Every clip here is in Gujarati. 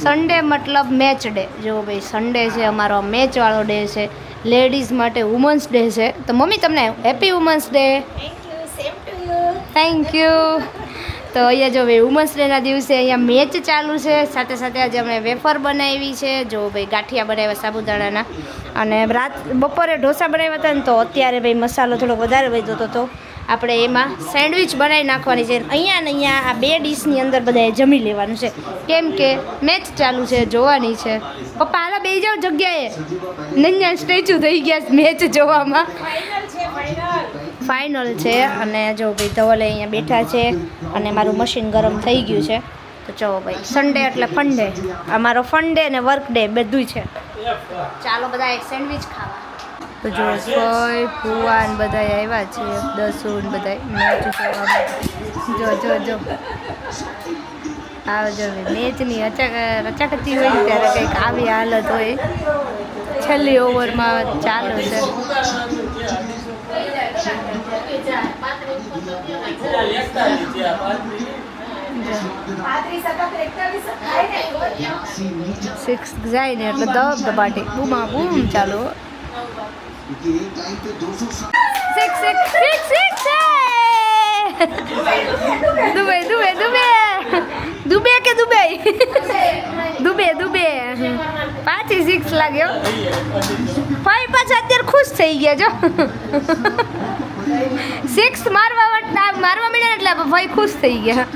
સન્ડે મતલબ મેચ ડે. જો ભાઈ સન્ડે છે અમારો મેચવાળો ડે છે, લેડીઝ માટે વુમન્સ ડે છે. તો મમ્મી તમને happy women's day. Thank you. તો અહીંયા જો ભાઈ વુમન્સ ડેના દિવસે અહીંયા મેચ ચાલુ છે, સાથે સાથે આજે અમે વેફર બનાવી છે. જો ભાઈ ગાંઠિયા બનાવ્યા સાબુદાણાના, અને બપોરે ઢોસા બનાવ્યા હતા ને, તો અત્યારે ભાઈ મસાલો થોડોક વધારે વધ્યો હતો, તો આપણે એમાં સેન્ડવિચ બનાવી નાખવાની છે. અહીંયા ને અહીંયા આ બે ડીશની અંદર બધાએ જમી લેવાનું છે, કેમ કે મેચ ચાલુ છે, જોવાની છે. પપ્પા હાલા બે જાઓ જગ્યાએ, નૈયા સ્ટેચ્યુ થઈ ગયા મેચ જોવામાં. ફાઇનલ છે. અને જો ભાઈ ધવલે અહીંયા બેઠા છે, અને મારું મશીન ગરમ થઈ ગયું છે. તો ચલો ભાઈ સન્ડે એટલે ફન ડે, અમારો ફન ડે ને વર્ક ડે બધું છે. ચાલો બધા એક સેન્ડવિચ ખાવા. તો જો ભાઈ ભુવાન બધા આવ્યા છે, દસુન બધા મેચ જોવા. જો જો જો આવ જો મેચની રચાકતી હોય ત્યારે કંઈક આવી હાલત હોય. છેલ્લી ઓવરમાં ચાલુ છે. સિક્સ જાય ને એટલે ધબધબાટી બૂમા બૂમ ચાલુ. Six six six six Dube Dube Dube Dube કે દુબઈ દુબે દુબે પાછી સિક્સ લાગ્યો. ભાઈ પાછા અત્યારે ખુશ થઈ ગયા જો. સિક્સ મારવા મળ્યા એટલે ભાઈ ખુશ થઈ ગયા.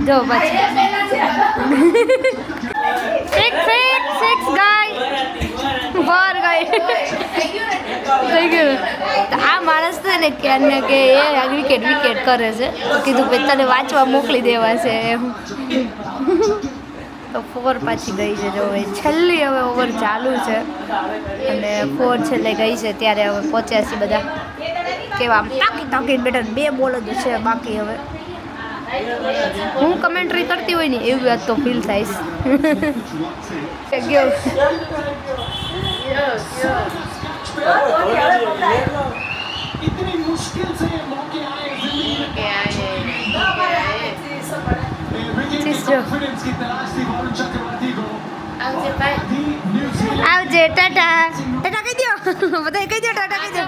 જો પછી સિક્સ સિક્સ સિક્સ ગાય બર ગાય થઈ ગયું. આ માણસ છે ને ક્યારને કે એ વિકેટ વિકેટ કરે છે, કીધું ભાઈ તને વાંચવા મોકલી દેવા છે એમ. તો 4 પાછી ગઈ છે. જો છેલ્લી હવે ઓવર ચાલુ છે, અને 4 છેલ્લે ગઈ છે. ત્યારે હવે પહોંચ્યા છીએ બધા. કેવા આમ તાકી તાકીને બેઠા, 2 બોલ જ છે બાકી. હવે હું કમેન્ટ્રી કરતી હોય ને એવી વાત તો ફીલ થાય છે. આવજે ટાટા ટાટા કહી દો, બધા કહી દો ટાટા કહી દો.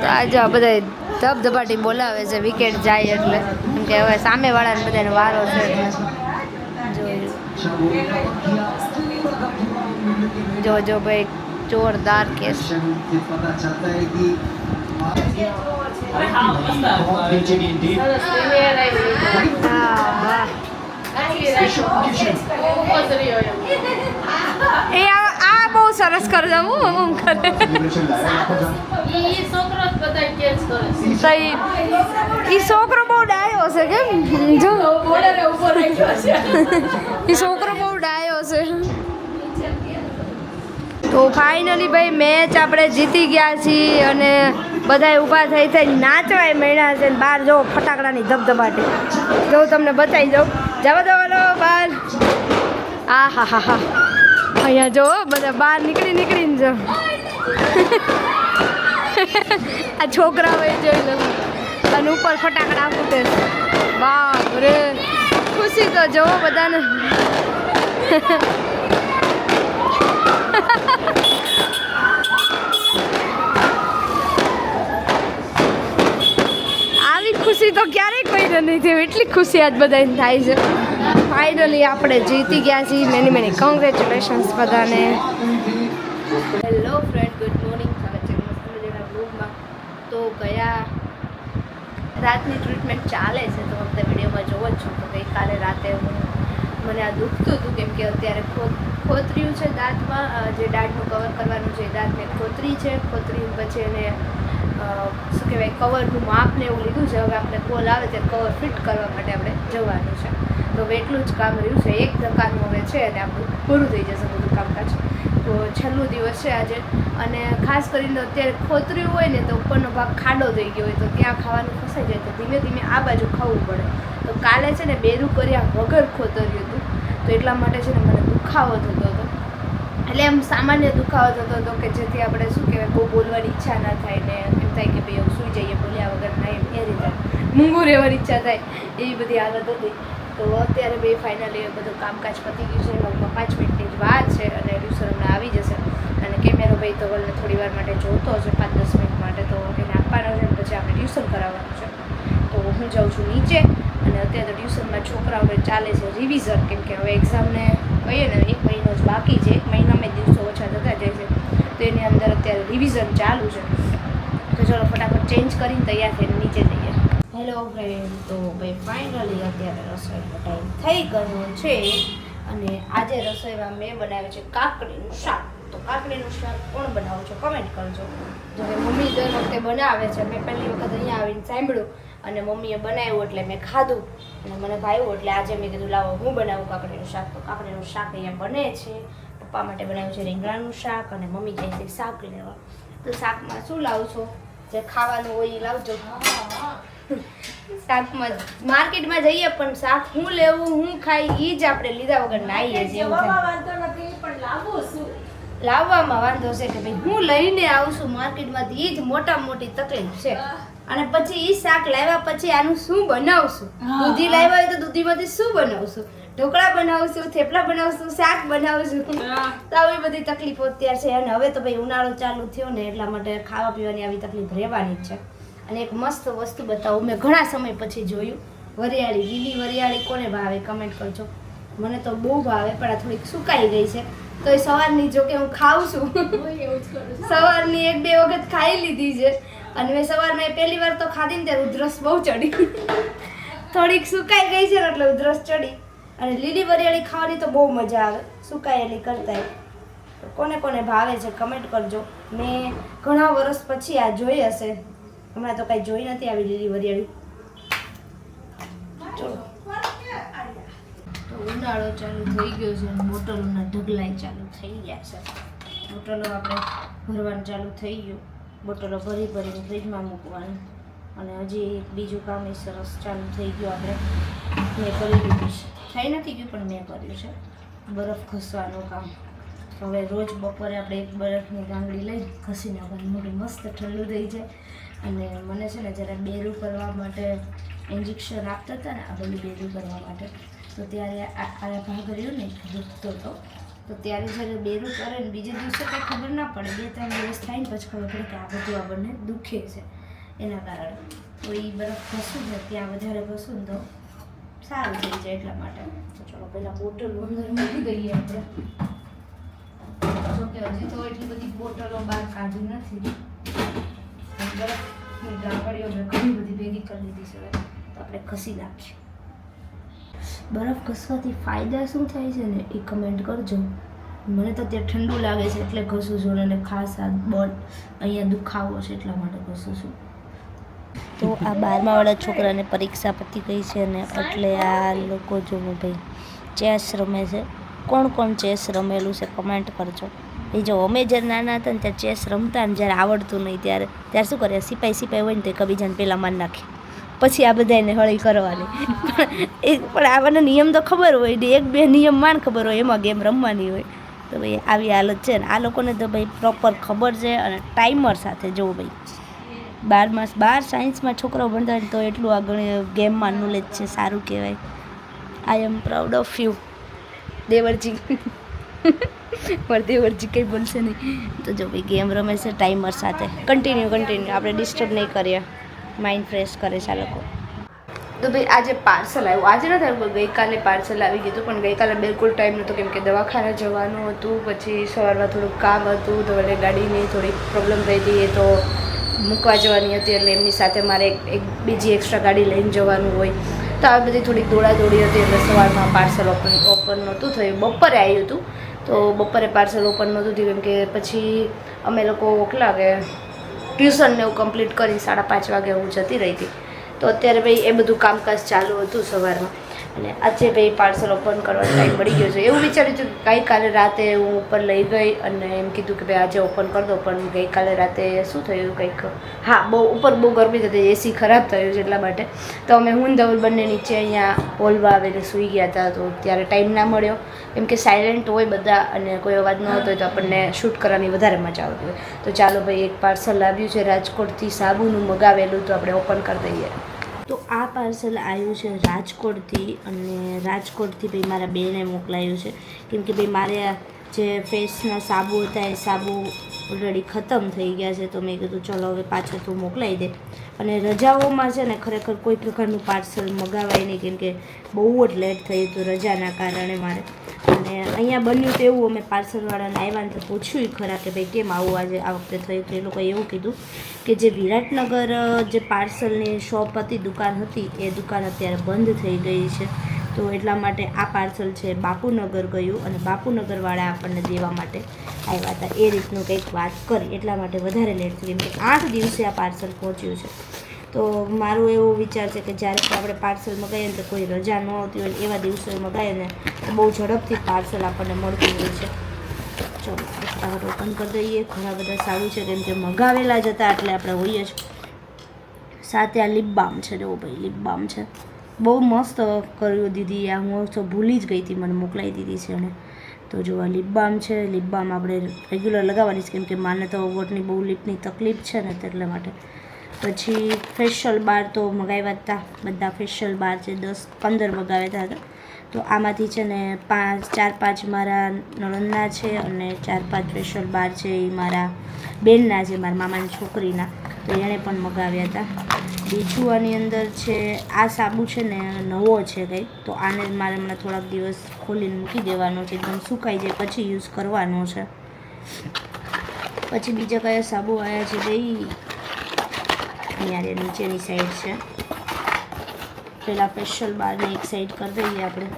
તો આજે બધા ધબધબાટી બોલાવે છે વિકેટ જાય એટલે, કેમ કે હવે સામેવાળાને બધાને વારો છે. જો જો ભાઈ જોરદાર કેસ. એ આ બહુ સરસ કરે છે. હું કરે ઈ છોકરો બહુ ડાયો છે. કેમ જો ઈ છોકરો બહુ ડાયો છે. તો ફાઇનલી ભાઈ મેચ આપણે જીતી ગયા છીએ, અને બધાએ ઊભા થઈ નાચવાય મળ્યા છે. બહાર જો ફટાકડાની ધબધબાટી જો તમને બતાવી જાઉં. જવા દો બહાર. આ હા હા હા અહીંયા જો બધા બહાર નીકળીને જો આ છોકરા હોય જોઈ લો, અને ઉપર ફટાકડા ફૂટે. બાપ રે ખુશી તો જો બધાને. આવી ખુશી તો ક્યારેય કોઈને નહીં થઈ, એટલી ખુશી આજ બધાને થાય છે. ફાઇનલી આપણે જીતી ગયા છીએ. મેની કોંગ્રેચ્યુલેશન્સ બધાને. Hello friend, good morning. સ્વાગત છે મસ્ત મજાના બ્લોગમાં. તો ગયા રાતની ટ્રીટમેન્ટ ચાલે છે, તો વખતે વિડીયોમાં જોવો જ છો. તો ગઈકાલે રાતે મને આ દુખતું હતું, કેમ કે અત્યારે ખોતર્યું છે દાંતમાં, જે દાંતનું કવર કરવાનું છે. દાંતને ખોતરી છે, ખોતરી પછી એને શું કહેવાય કવરનું માપ ને એવું લીધું છે. હવે આપણે કોલ આવે ત્યારે કવર ફિટ કરવા માટે આપણે જવાનું છે. તો હવે એટલું જ કામ રહ્યું છે. એક ધક્કાનું હવે છે, અને આપણું પૂરું થઈ જશે બધું કામકાજ. તો છેલ્લું દિવસ છે આજે. અને ખાસ કરીને અત્યારે ખોતર્યું હોય ને, તો ઉપરનો ભાગ ખાડો થઈ ગયો હોય, તો ત્યાં ખાવાનું ફસાઈ જાય, તો ધીમે ધીમે આ બાજુ ખાવું પડે. તો કાલે છે ને બેરું કર્યા વગર ખોતર્યું હતું, તો એટલા માટે છે ને મને દુખાવો થતો હતો. એટલે એમ સામાન્ય દુખાવો થતો હતો, કે જેથી આપણે શું કહેવાય બહુ બોલવાની ઈચ્છા ના થાય, ને એમ થાય કે ભાઈ સૂઈ જઈએ મૂંગું રહેવાની ઈચ્છા થાય એવી બધી હાલત હતી. તો અત્યારે બે ફાઇનલી બધું કામકાજ પતી ગયું છે. લગભગ 5 મિનિટની જ વાર છે અને ટ્યુશન હમણાં આવી જશે. અને કેમેરો ભાઈ તો વલને થોડી વાર માટે જોતો હશે, 5-10 મિનિટ માટે. તો એને આપવાનો છે પછી આપણે ટ્યુશન કરાવવાનું છે. તો હું જાઉં છું નીચે. અને અત્યારે તો ટ્યુશનમાં છોકરાઓને ચાલે છે રિવિઝન, કેમ કે હવે એક્ઝામને કહીએ ને 1 મહિનો જ બાકી છે. 1 મહિનામાં દિવસો ઓછા થતા જાય છે. તો એની અંદર અત્યારે રિવિઝન ચાલુ છે. તો ચલો ફટાફટ ચેન્જ કરીને તૈયાર થઈને નીચે જઈએ. હેલો ફ્રેન્ડ, તો ભાઈ ફાઇનલી અત્યારે રસોઈનો ટાઈમ થઈ ગયો છે. અને આજે રસોઈમાં મેં બનાવ્યું છે કાકડીનું શાક. તો કાકડીનું શાક કોણ બનાવું છો કમેન્ટ કરજો. જો કે મમ્મી દર વખતે બનાવે છે. મેં પહેલી વખત અહીંયા આવીને સાંભળ્યું અને મમ્મીએ બનાવ્યું એટલે મેં ખાધું અને મને ભાવ્યું. એટલે આજે મેં કીધું લાવો હું બનાવું કાકડીનું શાક. તો કાકડીનું શાક અહીંયા બને છે. પપ્પા માટે બનાવ્યું છે રીંગણાનું શાક અને મમ્મી જાય છે શાક લેવા. તો શાકમાં શું લાવશો? જે ખાવાનું હોય એ લાવજો. શાકમાં માર્કેટમાં જઈએ પણ શાક હું લેવું હું ખાઈ એ જ આપણે લીધા વગર નાઈએ છીએ. લાવવામાં વાંધો છે કે ભાઈ હું લઈને આવશું માર્કેટમાંથી, એ જ મોટામાં મોટી તકલીફ છે. અને પછી એ શાક લાવ્યા પછી આનું શું બનાવશું? દૂધી લાવ્યા હોય તો દૂધીમાંથી શું બનાવશું? ઢોકળા બનાવશું, થેપલા બનાવશું, શાક બનાવશું. તો આવી બધી તકલીફો અત્યારે છે. અને હવે તો ભાઈ ઉનાળો ચાલુ થયો ને એટલા માટે ખાવા પીવાની આવી તકલીફ રહેવાની જ છે. અને એક મસ્ત વસ્તુ બતાવું, મેં ઘણા સમય પછી જોયું. વરિયાળી, લીલી વરિયાળી કોને ભાવે કમેન્ટ કરજો. મને તો બહુ ભાવે પણ આ થોડીક સુકાઈ ગઈ છે. તો એ સવારની જો કે હું ખાઉં છું, સવારની 1-2 વખત ખાઈ લીધી છે. અને મેં સવારમાં પહેલી વાર તો ખાધી ને ત્યારે ઉધરસ બહુ ચડી. થોડીક સુકાઈ ગઈ છે ને એટલે ઉધરસ ચડી. અને લીલી વરિયાળી ખાવાની તો બહુ મજા આવે સુકાયેલી કરતા. તો કોને કોને ભાવે છે કમેન્ટ કરજો. મેં ઘણા વર્ષ પછી આ જોઈ હશે, હમણાં તો કાંઈ જોઈ નથી આવી લીલી વરિયાળી. ચલો, તો ઉનાળો ચાલુ થઈ ગયો છે અને બોટલોના ઢગલાય ચાલુ થઈ ગયા છે. બોટલો આપણે ભરવાનું ચાલુ થઈ ગયું. બોટલો ભરી ભરીને ફ્રીજમાં મૂકવાનું. અને હજી એક બીજું કામ એ સરસ ચાલુ થઈ ગયું. આપણે મેં કરી દીધું છે, થઈ નથી ગયું પણ મેં કર્યું છે બરફ ઘસવાનું કામ. હવે રોજ બપોરે આપણે એક બરફની ગાંગડી લઈ ઘસી નાખવાની, મોટું મસ્ત ઠંડુ થઈ જાય. અને મને છે ને જ્યારે બેરું કરવા માટે ઇન્જેક્શન આપતા હતા ને આ બધું બેરું કરવા માટે, તો ત્યારે આ ભાગ રહ્યો ને દુખતો હતો. તો ત્યારે જ્યારે બેરું કરે ને બીજે દિવસે કંઈ ખબર ના પડે, 2-3 દિવસ થાય ને પછી ખબર પડે કે આ બધું આપણને દુખે છે એના કારણે. તો એ બરફ ઘસું ને ત્યાં વધારે ઘસું ને તો સારું થઈ જાય એટલા માટે. તો ચલો પહેલાં બોટલ અંદર મૂકી દઈએ આપણે. જોકે હજી તો એટલી બધી બોટલો બહાર કાઢી નથી. બરફની ગાંગડીઓ મેં ઘણી બધી ભેગી કરી લીધી છે. તો આપણે ઘસી નાખીએ. બરફ ઘસવાથી ફાયદા શું થાય છે ને એ કમેન્ટ કરજો. મને તો ત્યાં ઠંડુ લાગે છે એટલે ઘસું છું. અને ખાસ આ અહીંયા દુખાવો છે એટલા માટે ઘસું છું. તો આ 12મા છોકરાને પરીક્ષા પતી ગઈ છે ને એટલે આ લોકો જોવો ભાઈ ચેસ રમે છે. કોણ કોણ ચેસ રમેલું છે કમેન્ટ કરજો. એ જો અમે જ્યારે નાના હતા ને ત્યારે ચેસ રમતા ને જ્યારે આવડતું નહીં ત્યારે શું કરે, સિપાઈ હોય ને તો એકબીજાને પહેલાં મારી નાખે, પછી આ બધાને હળી કરવાની. પણ આવાનો નિયમ તો ખબર હોય ને, 1-2 નિયમ માન ખબર હોય, એમાં ગેમ રમવાની હોય. તો ભાઈ આવી હાલત છે ને આ લોકોને તો ભાઈ પ્રોપર ખબર છે. અને ટાઈમર સાથે જુઓ ભાઈ 12 સાયન્સમાં છોકરાઓ ભણતા હોય તો એટલું આગળ ગેમમાં નોલેજ છે, સારું કહેવાય. આઈ એમ પ્રાઉડ ઓફ યુ દેવરજી. પણ દેવરજી કંઈ બોલશે નહીં. તો જો ભાઈ ગેમ રમે છે ટાઈમર સાથે. કન્ટિન્યુ આપણે ડિસ્ટર્બ નહીં કરીએ, માઇન્ડ ફ્રેશ કરે છે આ લોકો. તો ભાઈ આજે પાર્સલ આવ્યું, આજે નથી આવ્યું, ગઈકાલે પાર્સલ આવી ગયું હતું. પણ ગઈકાલે બિલકુલ ટાઈમ નહોતો કેમ કે દવાખાને જવાનું હતું. પછી સવારમાં થોડુંક કામ હતું તો એટલે ગાડીની થોડીક પ્રોબ્લેમ થઈ હતી, એ તો મૂકવા જવાની હતી. એટલે એમની સાથે મારે એક બીજી એક્સ્ટ્રા ગાડી લઈને જવાનું હોય. તો આ બધી થોડીક દોડાદોડી હતી એટલે સવારમાં પાર્સલ ઓપન નહોતું થયું. બપોરે આવ્યું હતું તો બપોરે પાર્સલ ઓપન નહોતું થયું કેમ કે પછી અમે લોકો કેટલા કે ટ્યુશનને એવું કમ્પ્લીટ કરી 5:30 વાગે હું જતી રહી હતી. તો અત્યારે ભાઈ એ બધું કામકાજ ચાલુ હતું સવારમાં. અને આજે ભાઈ પાર્સલ ઓપન કરવાનો ટાઈમ મળી ગયો છે. એવું વિચાર્યું હતું કે ગઈકાલે રાતે હું ઉપર લઈ ગઈ અને એમ કીધું કે ભાઈ આજે ઓપન કરી દો. પણ ગઈકાલે રાતે શું થયું કંઈક, હા બહુ ઉપર બહુ ગરમી થતી, એસી ખરાબ થયું છે એટલા માટે. તો અમે હું ધવલ બંને નીચે અહીંયા હોલમાં આવીને સૂઈ ગયા હતા. તો ત્યારે ટાઈમ ના મળ્યો કેમ કે સાયલેન્ટ હોય બધા અને કોઈ અવાજ ન હોતો હોય તો આપણને શૂટ કરવાની વધારે મજા આવતી હોય. તો ચાલો ભાઈ એક પાર્સલ આવ્યું છે રાજકોટથી, સાબુનું મગાવેલું, તો આપણે ઓપન કરી દઈએ. તો આ પાર્સલ આવ્યું છે રાજકોટથી, અને રાજકોટથી ભાઈ મારા બેને મોકલાયું છે, કેમ કે ભાઈ મારે જે ફેસના સાબુ હતા એ સાબુ ઓલરેડી ખતમ થઈ ગયા છે, તો મેં કીધું ચલો હવે પાછળ તું મોકલાવી દે. અને રજાઓમાં છે ને ખરેખર કોઈ પ્રકારનું પાર્સલ મગાવાય નહીં, કેમ કે બહુ જ લેટ થઈ હતું રજાના કારણે મારે. અને અહીંયા બન્યું તો એવું, અમે પાર્સલવાળાને આવ્યા ને તો પૂછ્યું ખરા કે ભાઈ કેમ આવું આજે આ વખતે થયું, તો એ લોકોએ એવું કીધું કે જે વિરાટનગર જે પાર્સલની શોપ હતી, દુકાન હતી, એ દુકાન અત્યારે બંધ થઈ ગઈ છે, તો એટલા માટે આ પાર્સલ છે બાપુનગર ગયું, અને બાપુનગરવાળા આપણને દેવા માટે આવ્યા હતા. એ રીતનું કંઈક વાત કરી, એટલા માટે વધારે લેટ થઈ, કેમ કે 8 દિવસે આ પાર્સલ પહોંચ્યું છે. તો મારું એવો વિચાર છે કે જ્યારે આપણે પાર્સલ મગાવીએ ને તો કોઈ રજા ન આવતી હોય એવા દિવસોએ મગાવીએ ને તો બહુ ઝડપથી પાર્સલ આપણને મળતું હોય છે. ચલો ફટાફટ ઓપન કરી દઈએ. ઘણા બધા સારું છે, કેમ કે મગાવેલા જ હતા એટલે આપણે હોઈએ જ. સાથે આ લિપ બામ છે, જો ભાઈ લિપ બામ છે, બહુ મસ્ત કર્યું દીદી. આ હું તો ભૂલી જ ગઈ હતી, મને મોકલાવી દીધી છે અને તો જો આ લિપ બામ છે. લિપ બામ આપણે રેગ્યુલર લગાવવાની છે, કેમ કે માને તો વોટની બહુ લિપની તકલીફ છે ને, એટલા માટે. પછી ફેશિયલ બાર તો મગાવ્યા હતા, બધા ફેશિયલ બાર છે 10-15 મગાવ્યા હતા. તો આમાંથી છે ને 4-5 મારા નણંદના છે, અને 4-5 ફેશિયલ બાર છે એ મારા બેનના છે, મારા મામાની છોકરીના, તો એણે પણ મગાવ્યા હતા. બીજું આની અંદર છે આ સાબુ છે ને નવો છે કંઈક, તો આને મારે હમણાં થોડાક દિવસ ખોલીને મૂકી દેવાનો છે, એકદમ સુકાઈ જાય પછી યુઝ કરવાનો છે. પછી બીજા કયા સાબુ આવ્યા છે ભાઈ, અહીંયા નીચેની સાઈડ છે. પહેલાં ફેશિયલ બારને એક સાઈડ કરી દઈએ આપણે.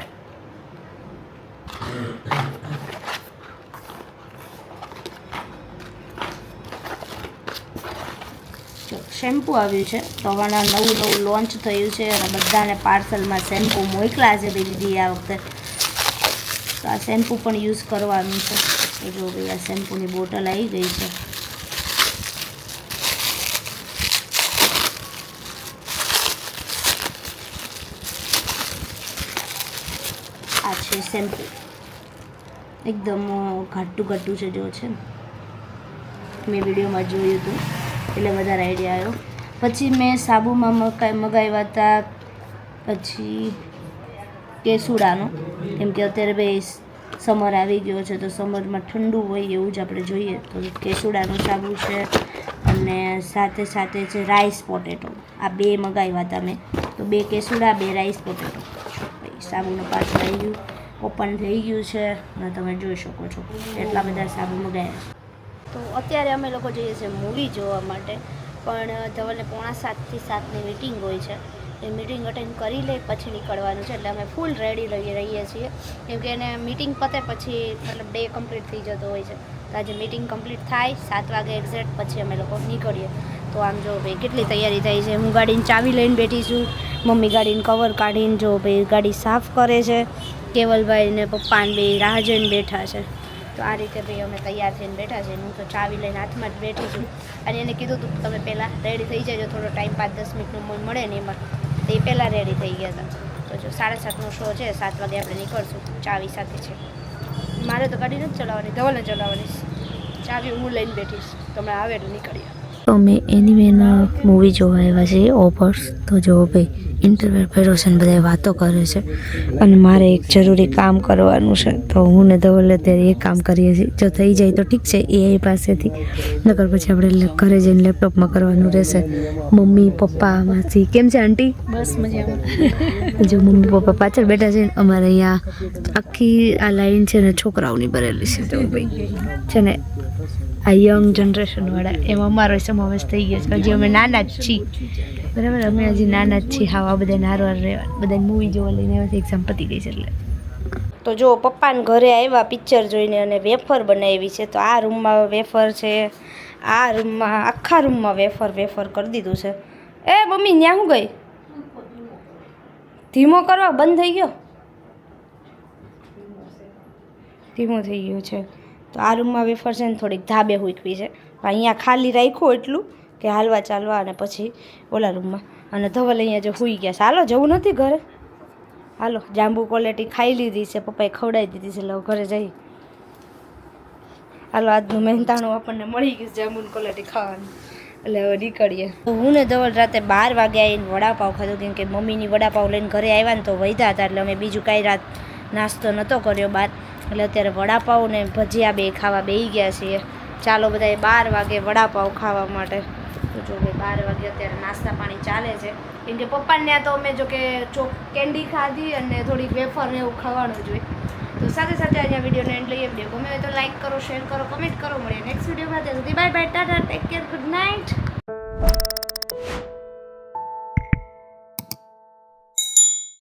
શેમ્પૂ આવ્યું છે, તો હમણાં નવું લોન્ચ થયું છે, અને બધાને પાર્સલમાં શેમ્પૂ મોકલા છે દીદી આ વખતે. તો આ શેમ્પૂ પણ યુઝ કરવાનું છે. તો જો ભાઈ આ શેમ્પૂની બોટલ આવી ગઈ છે. આ છે શેમ્પૂ, એકદમ ઘાટું છે, જો છે ને મેં વિડીયોમાં જોયું હતું એટલે વધારે આઈડિયા આવ્યો. પછી મેં સાબુમાં મગાવ્યા હતા પછી કેસુડાનો, કેમ કે અત્યારે ભાઈ સમર આવી ગયો છે, તો સમરમાં ઠંડુ હોય એવું જ આપણે જોઈએ, તો કેસુડાનો સાબુ છે. અને સાથે સાથે છે રાઈસ પોટેટો, આ 2 મગાવ્યા હતા મેં, તો 2 કેસુડા 2 રાઈસ પોટેટો. સાબુનું પાર્સલ આવી ગયું, ઓપન થઈ ગયું છે, અને તમે જોઈ શકો છો એટલા બધા સાબુ મગાવ્યા છે. તો અત્યારે અમે લોકો જઈએ છીએ મૂવી જોવા માટે, પણ ધવલને 6:45 થી 7ની મિટિંગ હોય છે, એ મિટિંગ અટેન્ડ કરી લે પછી નીકળવાનું છે, એટલે અમે ફૂલ રેડી રહીએ છીએ, કેમ કે એને મિટિંગ પતે પછી મતલબ ડે કમ્પ્લીટ થઈ જતો હોય છે. તો આજે મિટિંગ કમ્પ્લીટ થાય 7 વાગે એક્ઝેક્ટ, પછી અમે લોકો નીકળીએ. તો આમ જો ભાઈ કેટલી તૈયારી થઈ છે. હું ગાડીની ચાવી લઈને બેઠી છું, મમ્મી ગાડીને કવર કાઢીને જો ભાઈ ગાડી સાફ કરે છે, કેવલભાઈ ને પપ્પાને બે રાહ જોઈને બેઠા છે. તો આ રીતે ભાઈ અમે તૈયાર થઈને બેઠા છે. હું તો ચાવી લઈને હાથમાં જ બેઠી છું, અને એને કીધું હતું તમે પહેલાં રેડી થઈ જજો, થોડો ટાઈમ 5-10 મિનિટનો મળે ને એમાં, તો એ પહેલાં રેડી થઈ ગયા હતા. તો જો 7:30નો શો છે, 7 વાગે આપણે નીકળશું, ચાવી સાથે છે. મારે તો ગાડી નથી ચલાવવાની, ધવલને ચલાવવાની, ચાવી હું લઈને બેઠીશ, તમે આવે એટલે નીકળીએ. તો અમે એનિમેના મૂવી જોવા આવ્યા છીએ ઓફર્સ. તો જો ભાઈ ઇન્ટરવ્યૂ ભર્યો છે ને બધા વાતો કરે છે, અને મારે એક જરૂરી કામ કરવાનું છે, તો હું ને ધવલ અત્યારે એ કામ કરીએ છીએ. જો થઈ જાય તો ઠીક છે એઆઈ પાસેથી, નકર પછી આપણે ઘરે જઈને લેપટોપમાં કરવાનું રહેશે. મમ્મી પપ્પા માસી કેમ છે આંટી? બસ મજામાં. જો મમ્મી પપ્પા પાછળ બેઠા છે ને, અમારે અહીંયા આખી આ લાઈન છે ને છોકરાઓની ભરેલી છે. જો ભાઈ છે ને આ યંગ જનરેશનવાળા, એમાં અમારો સમાવેશ થઈ ગયો છે. હજી અમે નાના જ છીએ, બરાબર, અમે હજી નાના જ છીએ. હા, આ બધા નારવાર રહેવા, બધા મૂવી જોવા લઈને આવ્યા, એક્ઝામ પતી ગઈ છે એટલે. તો જો પપ્પાને ઘરે આવ્યા પિક્ચર જોઈને, અને વેફર બનાવી છે. તો આ રૂમમાં વેફર છે, આ રૂમમાં આખા રૂમમાં વેફર કરી દીધું છે. એ મમ્મી ત્યાં શું ગઈ? ધીમો કરવા બંધ થઈ ગયો, ધીમો થઈ ગયો છે. તો આ રૂમમાં વેફર છે ને થોડીક ધાબે હુકવી છે, અહીંયા ખાલી રાખ્યું એટલું કે હાલવા ચાલવા, અને પછી ઓલા રૂમમાં. અને ધવલ અહીંયા જો સૂઈ ગયા છે. હાલો જવું નથી ઘરે, હાલો જાંબુ ક્વોલિટી ખાઈ લીધી છે, પપ્પાએ ખવડાવી દીધી છે, એટલે ઘરે જઈ. હાલો આજનું મહેનતાણું આપણને મળી ગયું જાંબુની ક્વોલિટી ખાવાનું. એટલે હવે નીકળીએ. હું ને ધવલ રાતે 12 વાગે આવીને વડાપાવ ખાધો, કેમ કે મમ્મીની વડાપાવ લઈને ઘરે આવ્યા ને તો વધ્યા હતા, એટલે અમે બીજું કાંઈ રાત નાસ્તો નહોતો કર્યો બહાર, એટલે અત્યારે વડાપાવ ને ભજીયા બે ખાવા બેસી ગયા છીએ. ચાલો બધાએ 12 વાગે વડાપાવ ખાવા માટે. તો જો કે 12 વાગે અત્યારે નાસ્તા પાણી ચાલે છે, કેમ કે પપ્પાને ત્યાં તો અમે જો કે કેન્ડી ખાધી અને થોડીક વેફર ને એવું ખાવાનું જોઈએ. તો સાથે સાથે અહીંયા વિડીયોને એન્ડ લઈએ. વિડીયો ગમે હોય તો લાઈક કરો, શેર કરો, કમેન્ટ કરો. મળીએ નેક્સ્ટ વિડીયોમાં. ત્યાં સુધી bye bye, Tata, take care, good night.